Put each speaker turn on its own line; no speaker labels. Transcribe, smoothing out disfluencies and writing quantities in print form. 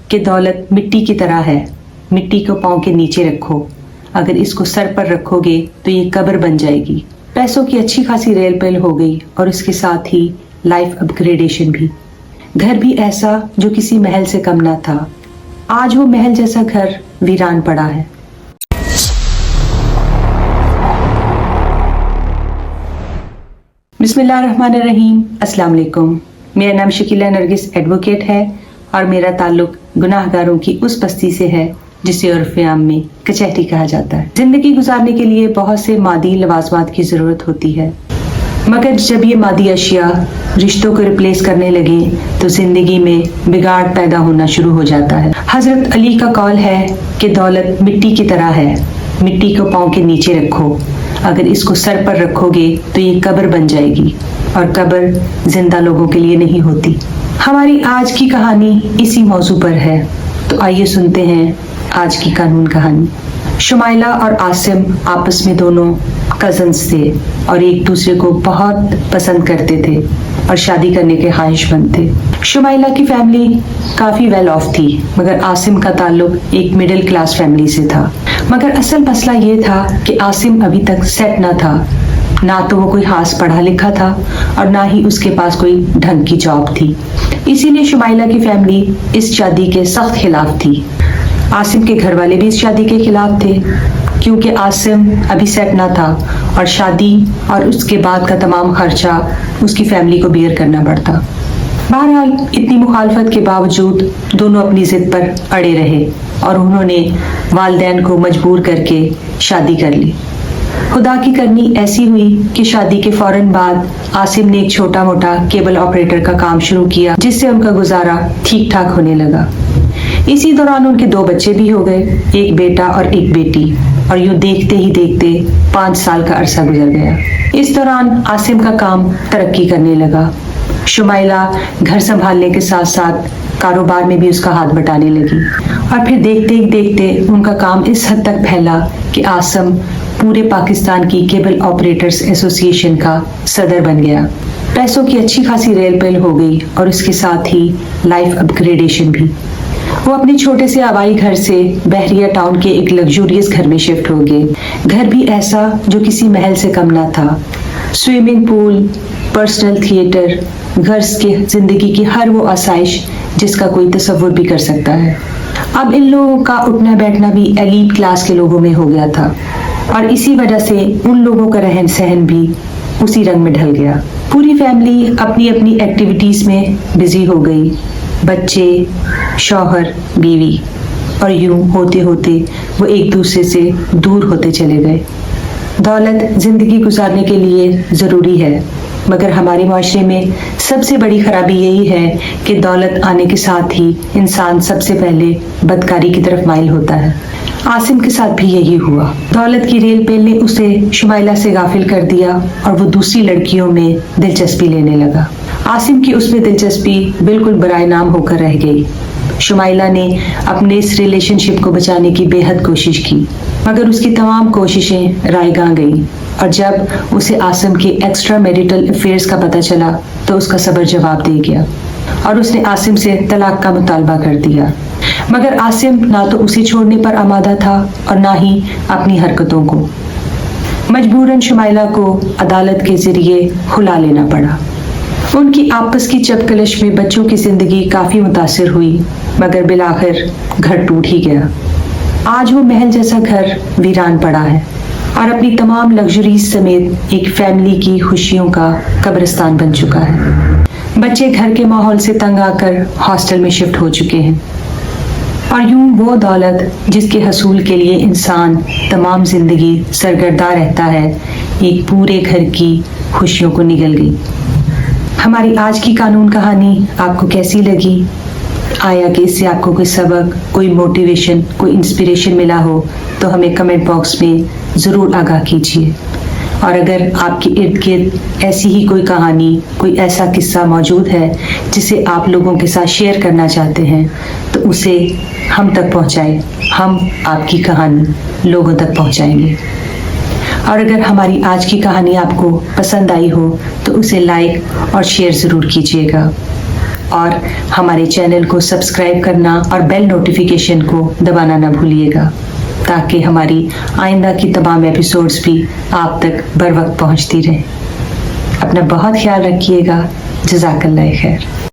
कि दौलत मिट्टी की तरह है, मिट्टी को पांव के नीचे रखो, अगर इसको सर पर रखोगे तो ये कब्र बन जाएगी। पैसों की अच्छी खासी रेल पेल हो गई और उसके साथ ही लाइफ अपग्रेडेशन भी। घर भी ऐसा जो किसी महल से कम ना था। आज वो महल जैसा घर वीरान पड़ा है। बिस्मिल्लाहिर्रहमानिर्रहीम, अस्सलाम वालेकुम। मेरा नाम शकीला नरगिस एडवोकेट है और मेरा ताल्लुक गुनाहगारों की उस बस्ती से है जिसे उर्फ़ आम में कचहरी कहा जाता है। जिंदगी गुजारने के लिए बहुत से मादी लवाजमात की ज़रूरत होती है, मगर जब ये मादी अशिया रिश्तों को रिप्लेस करने लगे तो जिंदगी में बिगाड़ पैदा होना शुरू हो जाता है। हजरत अली का कौल है कि दौलत मिट्टी की तरह है, मिट्टी को पांव के नीचे रखो, अगर इसको सर पर रखोगे तो ये कब्र बन जाएगी और कब्र जिंदा लोगों के लिए नहीं होती। हमारी आज की कहानी इसी मौजू पर है, तो आइए सुनते हैं आज की कानून कहानी। शुमाइला और आसिम आपस में दोनों कजन्स थे और एक दूसरे को बहुत पसंद करते थे और शादी करने के ख्वाहिशमंद थे। शुमाइला की फैमिली काफ़ी वेल ऑफ थी, मगर आसिम का ताल्लुक एक मिडिल क्लास फैमिली से था। मगर असल मसला ये था कि आसिम अभी तक सेट ना था, ना तो वो कोई खास पढ़ा लिखा था और ना ही उसके पास कोई ढंग की जॉब थी। इसीलिए शुमाइला की फैमिली इस शादी के सख्त खिलाफ थी। आसिम के घर वाले भी इस शादी के खिलाफ थे, क्योंकि आसिम अभी सेट ना था और शादी और उसके बाद का तमाम खर्चा उसकी फैमिली को बेयर करना पड़ता। बहरहाल इतनी मुखालफत के बावजूद दोनों अपनी जिद पर अड़े रहे और उन्होंने वालिदैन को मजबूर करके शादी कर ली। खुदा की करनी ऐसी हुई कि शादी के फौरन बाद आसिम ने एक छोटा मोटा केबल ऑपरेटर का काम शुरू किया, जिससे उनका गुजारा ठीक ठाक होने लगा। इसी दौरान उनके 2 बच्चे भी हो गए, एक बेटा और एक बेटी, और यूं देखते ही देखते 5 साल का अरसा गुजर गया। इस दौरान आसिम का काम तरक्की करने लगा। शुमाइला घर संभालने के साथ साथ कारोबार में भी उसका हाथ बटाने लगी और फिर देखते ही देखते उनका काम इस हद तक फैला कि आसिम पूरे पाकिस्तान की केबल ऑपरेटर्स एसोसिएशन का सदर बन गया। पैसों की अच्छी खासी रेल पेल हो गई और उसके साथ ही लाइफ अपग्रेडेशन भी। वो अपने छोटे से आबाई घर से बहरिया टाउन के एक लग्जूरियस घर में शिफ्ट हो गए। घर भी ऐसा जो किसी महल से कम ना था। स्विमिंग पूल, पर्सनल थिएटर, घर के जिंदगी की हर वो आसाइश जिसका कोई तसव्वुर भी कर सकता है। अब इन लोगों का उठना बैठना भी एलीट क्लास के लोगों में हो गया था और इसी वजह से उन लोगों का रहन सहन भी उसी रंग में ढल गया। पूरी फैमिली अपनी अपनी एक्टिविटीज में बिजी हो गई, बच्चे, शौहर, बीवी, और यूं होते होते वो एक दूसरे से दूर होते चले गए। दौलत जिंदगी गुजारने के लिए ज़रूरी है, मगर हमारे माशरे में सबसे बड़ी खराबी यही है कि दौलत आने के साथ ही इंसान सबसे पहले बदकारी की तरफ माइल होता है। आसिम के साथ भी यही हुआ। दौलत की रेल पेल ने उसे शुमाइला से गाफिल कर दिया और वो दूसरी लड़कियों में दिलचस्पी लेने लगा। आसिम की उसमें दिलचस्पी बिल्कुल बराए नाम होकर रह गई। शुमाइला ने अपने इस रिलेशनशिप को बचाने की बेहद कोशिश की, मगर उसकी तमाम कोशिशें रायगां गईं और जब उसे आसिम के एक्स्ट्रा मैरिटल अफेयर्स का पता चला तो उसका सब्र जवाब दे गया और उसने आसिम से तलाक का मुतालबा कर दिया। मगर आसिम ना तो उसे छोड़ने पर आमादा था और ना ही अपनी हरकतों को। मजबूरन शुमाइला को अदालत के जरिए खुला लेना पड़ा। उनकी आपस की चपकलश में बच्चों की जिंदगी काफी मुतासिर हुई, मगर बिलाखिर घर टूट ही गया। आज वो महल जैसा घर वीरान पड़ा है और अपनी तमाम लग्जरीज समेत एक फैमिली की खुशियों का कब्रिस्तान बन चुका है। बच्चे घर के माहौल से तंग आकर हॉस्टल में शिफ्ट हो चुके हैं और यूं वो दौलत जिसके हसूल के लिए इंसान तमाम जिंदगी सरगर्दा रहता है, एक पूरे घर की खुशियों को निगल गई। हमारी आज की कानून कहानी आपको कैसी लगी? आया कि इससे आपको कोई सबक, कोई मोटिवेशन, कोई इंस्पिरेशन मिला हो तो हमें कमेंट बॉक्स में ज़रूर आगाह कीजिए। और अगर आपके इर्द गिर्द ऐसी ही कोई कहानी, कोई ऐसा किस्सा मौजूद है जिसे आप लोगों के साथ शेयर करना चाहते हैं तो उसे हम तक पहुंचाएं। हम आपकी कहानी लोगों तक पहुंचाएंगे। और अगर हमारी आज की कहानी आपको पसंद आई हो तो उसे लाइक और शेयर ज़रूर कीजिएगा। اور ہمارے چینل کو سبسکرائب کرنا اور بیل نوٹیفیکیشن کو دبانا نہ بھولیے گا تاکہ ہماری آئندہ کی تمام ایپیسوڈز بھی آپ تک بر وقت پہنچتی رہیں۔ اپنا بہت خیال رکھیے گا۔ جزاک اللہ خیر۔